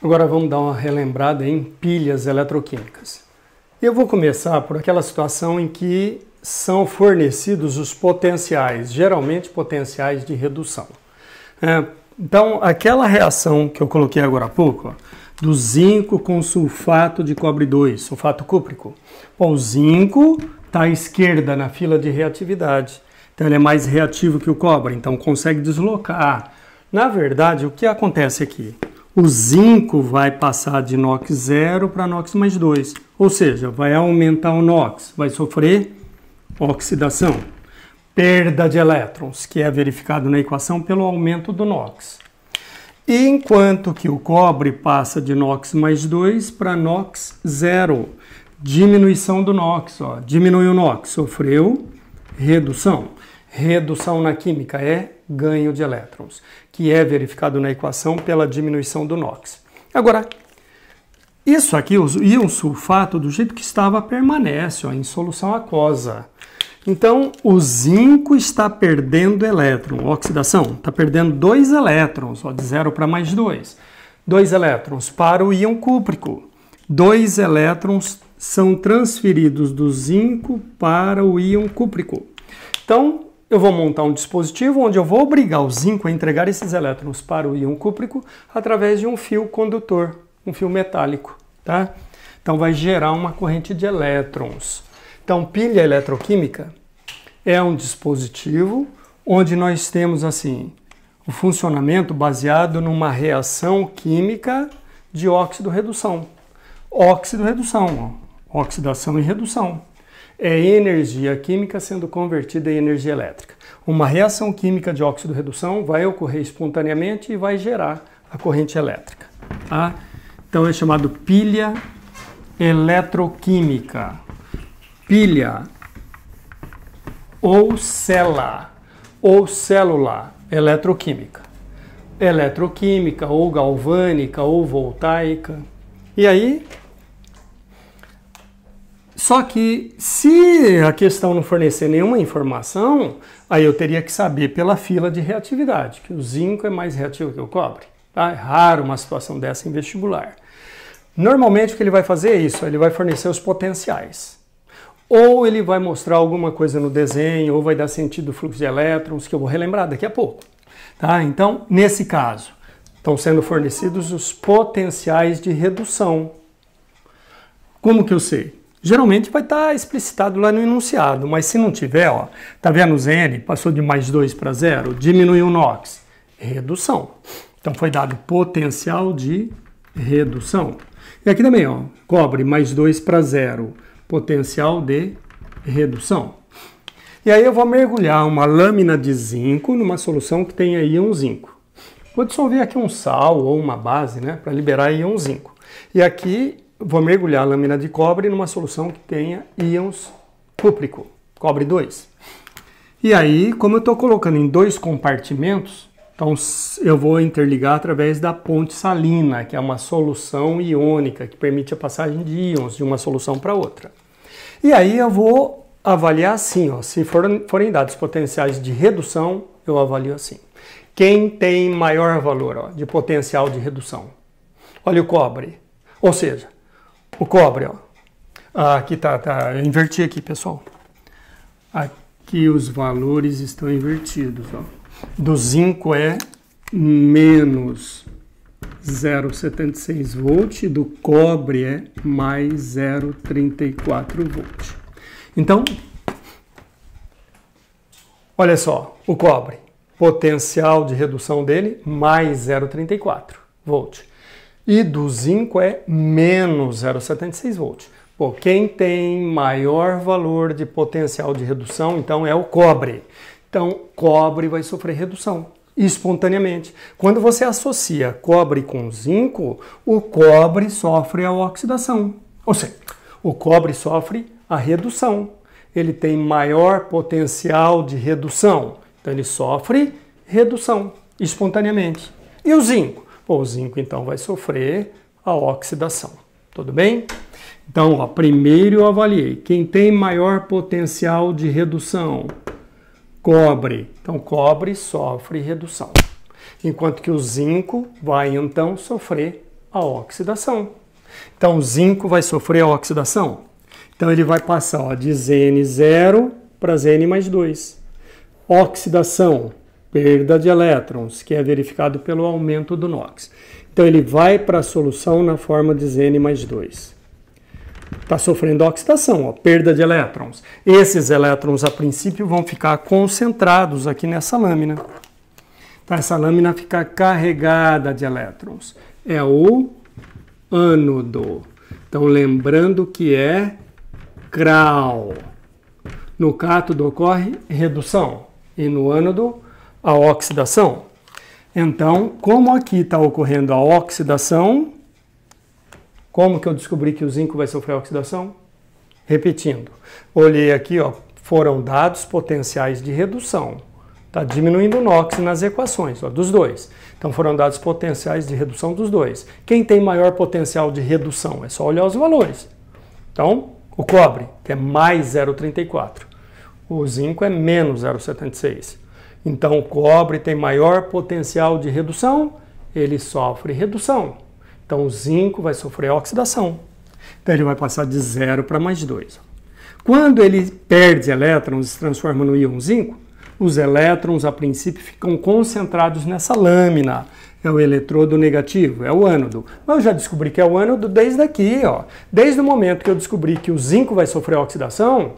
Agora vamos dar uma relembrada em pilhas eletroquímicas. Eu vou começar por aquela situação em que são fornecidos os potenciais, geralmente potenciais de redução. Então, aquela reação que eu coloquei agora há pouco, do zinco com sulfato de cobre 2, sulfato cúprico. Bom, o zinco está à esquerda na fila de reatividade, então ele é mais reativo que o cobre, então consegue deslocar. Na verdade, o que acontece aqui? O zinco vai passar de NOx 0 para NOx mais 2, ou seja, vai aumentar o NOx, vai sofrer oxidação, perda de elétrons, que é verificado na equação pelo aumento do NOx. E enquanto que o cobre passa de NOx mais 2 para NOx 0, diminuição do NOx, ó, diminui o NOx, sofreu redução. Redução na química é ganho de elétrons, que é verificado na equação pela diminuição do NOx. Agora, isso aqui, o íon sulfato, do jeito que estava, permanece ó, em solução aquosa. Então, o zinco está perdendo elétron, oxidação, está perdendo 2 elétrons, ó, de 0 para mais 2. 2 elétrons para o íon cúprico. 2 elétrons são transferidos do zinco para o íon cúprico. Então, eu vou montar um dispositivo onde eu vou obrigar o zinco a entregar esses elétrons para o íon cúprico através de um fio condutor, um fio metálico, tá? Então vai gerar uma corrente de elétrons. Então, pilha eletroquímica é um dispositivo onde nós temos assim o funcionamento baseado numa reação química de óxido-redução. Óxido-redução, oxidação e redução. É energia química sendo convertida em energia elétrica. Uma reação química de óxido-redução vai ocorrer espontaneamente e vai gerar a corrente elétrica. Tá? Então é chamado pilha eletroquímica. Pilha ou célula eletroquímica. Eletroquímica ou galvânica ou voltaica. E aí, só que se a questão não fornecer nenhuma informação, aí eu teria que saber pela fila de reatividade, que o zinco é mais reativo que o cobre. Tá? É raro uma situação dessa em vestibular. Normalmente o que ele vai fazer é isso, ele vai fornecer os potenciais. Ou ele vai mostrar alguma coisa no desenho, ou vai dar sentido do fluxo de elétrons, que eu vou relembrar daqui a pouco. Tá? Então, nesse caso, estão sendo fornecidos os potenciais de redução. Como que eu sei? Geralmente vai estar explicitado lá no enunciado, mas se não tiver, ó, tá vendo o Zn? Passou de mais 2 para 0, diminuiu o NOx, redução. Então foi dado potencial de redução. E aqui também, ó, cobre mais 2 para 0, potencial de redução. E aí eu vou mergulhar uma lâmina de zinco numa solução que tenha íon zinco. Vou dissolver aqui um sal ou uma base, né, para liberar íon zinco. E aqui vou mergulhar a lâmina de cobre numa solução que tenha íons cúprico, cobre 2. E aí, como eu estou colocando em 2 compartimentos, então eu vou interligar através da ponte salina, que é uma solução iônica que permite a passagem de íons de uma solução para outra. E aí eu vou avaliar assim, ó, se forem dados potenciais de redução, eu avalio assim. Quem tem maior valor ó, de potencial de redução? Olha o cobre, ou seja, o cobre, ó. Aqui eu inverti aqui, pessoal. Aqui os valores estão invertidos, ó. Do zinco é menos 0,76 volt, do cobre é mais 0,34 volt. Então, olha só, o cobre, potencial de redução dele, mais 0,34 volt. E do zinco é menos 0,76 volt. Pô, quem tem maior valor de potencial de redução, então, é o cobre. Então, cobre vai sofrer redução espontaneamente. Quando você associa cobre com zinco, o cobre sofre a oxidação. Ou seja, o cobre sofre a redução. Ele tem maior potencial de redução. Então, ele sofre redução espontaneamente. E o zinco? O zinco, então, vai sofrer a oxidação. Tudo bem? Então, ó, primeiro eu avaliei. Quem tem maior potencial de redução? Cobre. Então, cobre sofre redução. Enquanto que o zinco vai, então, sofrer a a oxidação. Então, o zinco vai sofrer a oxidação. Então, ele vai passar ó, de Zn0 para Zn mais 2. Oxidação, perda de elétrons, que é verificado pelo aumento do NOx. Então, ele vai para a solução na forma de Zn mais 2. Está sofrendo oxidação, ó, perda de elétrons. Esses elétrons, a princípio, vão ficar concentrados aqui nessa lâmina. Então, essa lâmina fica carregada de elétrons. É o ânodo. Então, lembrando que é CRAL. No cátodo ocorre redução e no ânodo a oxidação. Então, como aqui está ocorrendo a oxidação, como que eu descobri que o zinco vai sofrer oxidação? Repetindo, olhei aqui, ó, foram dados potenciais de redução. Está diminuindo o NOx nas equações, ó, dos dois. Então foram dados potenciais de redução dos dois. Quem tem maior potencial de redução? É só olhar os valores. Então, o cobre, que é mais 0,34. O zinco é menos 0,76. Então, o cobre tem maior potencial de redução, ele sofre redução. Então, o zinco vai sofrer oxidação. Então, ele vai passar de 0 para mais 2. Quando ele perde elétrons e se transforma no íon zinco, os elétrons, a princípio, ficam concentrados nessa lâmina. É o eletrodo negativo, é o ânodo. Mas eu já descobri que é o ânodo desde aqui, ó. Desde o momento que eu descobri que o zinco vai sofrer oxidação,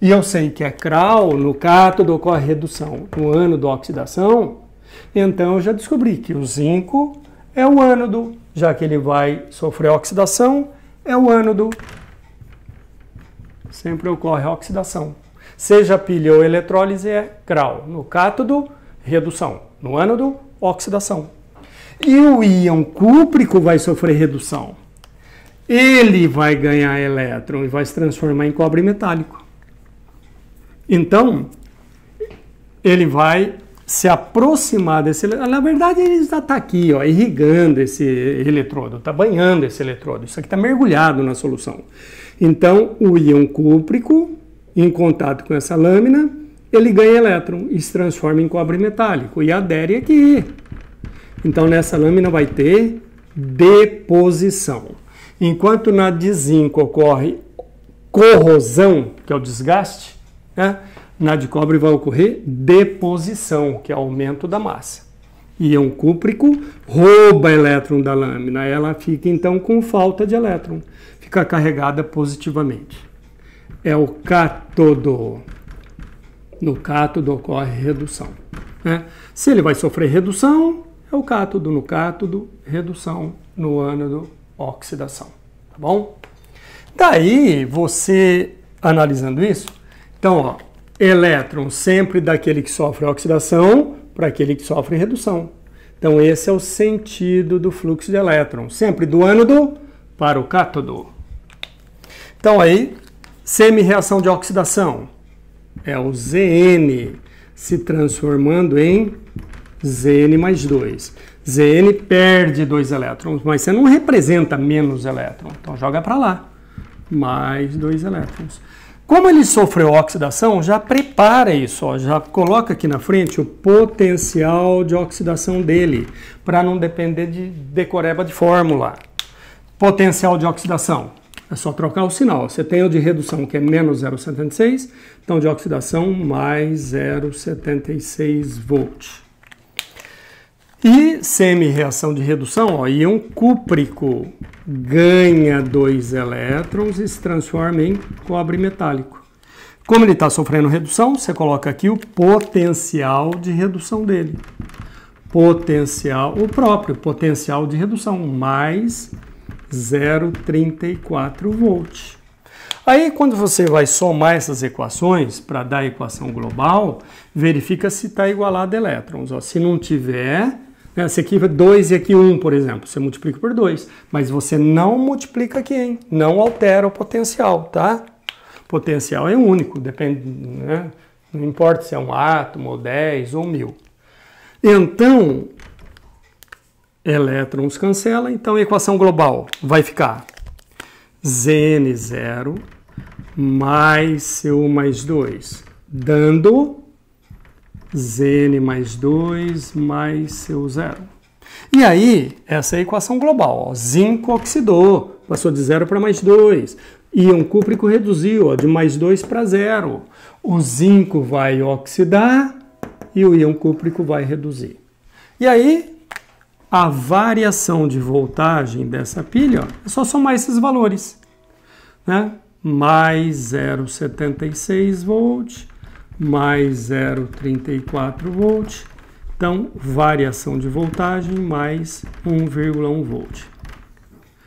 e eu sei que é CRAL, no cátodo ocorre redução, no ânodo oxidação, então eu já descobri que o zinco é o ânodo, já que ele vai sofrer oxidação, é o ânodo. Sempre ocorre a oxidação. Seja pilha ou eletrólise, é CRAL. No cátodo, redução. No ânodo, oxidação. E o íon cúprico vai sofrer redução. Ele vai ganhar elétron e vai se transformar em cobre metálico. Então, ele vai se aproximar desse eletrodo. Na verdade, ele já está aqui, ó, irrigando esse eletrodo, está banhando esse eletrodo. Isso aqui está mergulhado na solução. Então, o íon cúprico, em contato com essa lâmina, ele ganha elétron e se transforma em cobre metálico e adere aqui. Então, nessa lâmina vai ter deposição. Enquanto na de zinco ocorre corrosão, que é o desgaste, né? Na de cobre vai ocorrer deposição, que é aumento da massa. Íon cúprico rouba elétron da lâmina, ela fica então com falta de elétron, fica carregada positivamente. É o cátodo. No cátodo ocorre redução, né? Se ele vai sofrer redução, é o cátodo. No cátodo, redução. No ânodo, oxidação. Tá bom? Daí, você analisando isso, então, ó, elétron sempre daquele que sofre oxidação para aquele que sofre redução. Então, esse é o sentido do fluxo de elétron, sempre do ânodo para o cátodo. Então, aí, semi-reação de oxidação é o Zn se transformando em Zn mais 2. Zn perde 2 elétrons, mas você não representa menos elétron, então joga para lá, mais 2 elétrons. Como ele sofreu oxidação, já prepara isso, ó, já coloca aqui na frente o potencial de oxidação dele, para não depender de decoreba de fórmula. Potencial de oxidação, é só trocar o sinal. Você tem o de redução, que é menos 0,76, então de oxidação, mais 0,76 volts. E semi-reação de redução, ó, íon cúprico ganha 2 elétrons e se transforma em cobre metálico. Como ele está sofrendo redução, você coloca aqui o potencial de redução dele. O próprio potencial de redução, mais 0,34 volts. Aí, quando você vai somar essas equações para dar a equação global, verifica se está igualado a elétrons. Ó, se não tiver, esse aqui é 2 e aqui 1, por exemplo. Você multiplica por 2, mas você não multiplica aqui, hein? Não altera o potencial, tá? O potencial é único, depende, né? Não importa se é um átomo, ou 10, ou 1000. Então, elétrons cancela, então a equação global vai ficar Zn0 mais Cu mais 2, dando Zn mais 2 mais Cu0. E aí, essa é a equação global. Ó. Zinco oxidou, passou de 0 para mais 2. Íon cúprico reduziu, ó, de mais 2 para 0. O zinco vai oxidar e o íon cúprico vai reduzir. E aí, a variação de voltagem dessa pilha, ó, é só somar esses valores. Né? Mais 0,76 volt, mais 0,34 volt. Então, variação de voltagem mais 1,1 volt.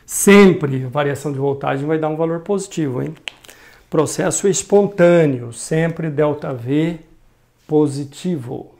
Sempre a variação de voltagem vai dar um valor positivo, hein? Processo espontâneo, sempre ΔV positivo.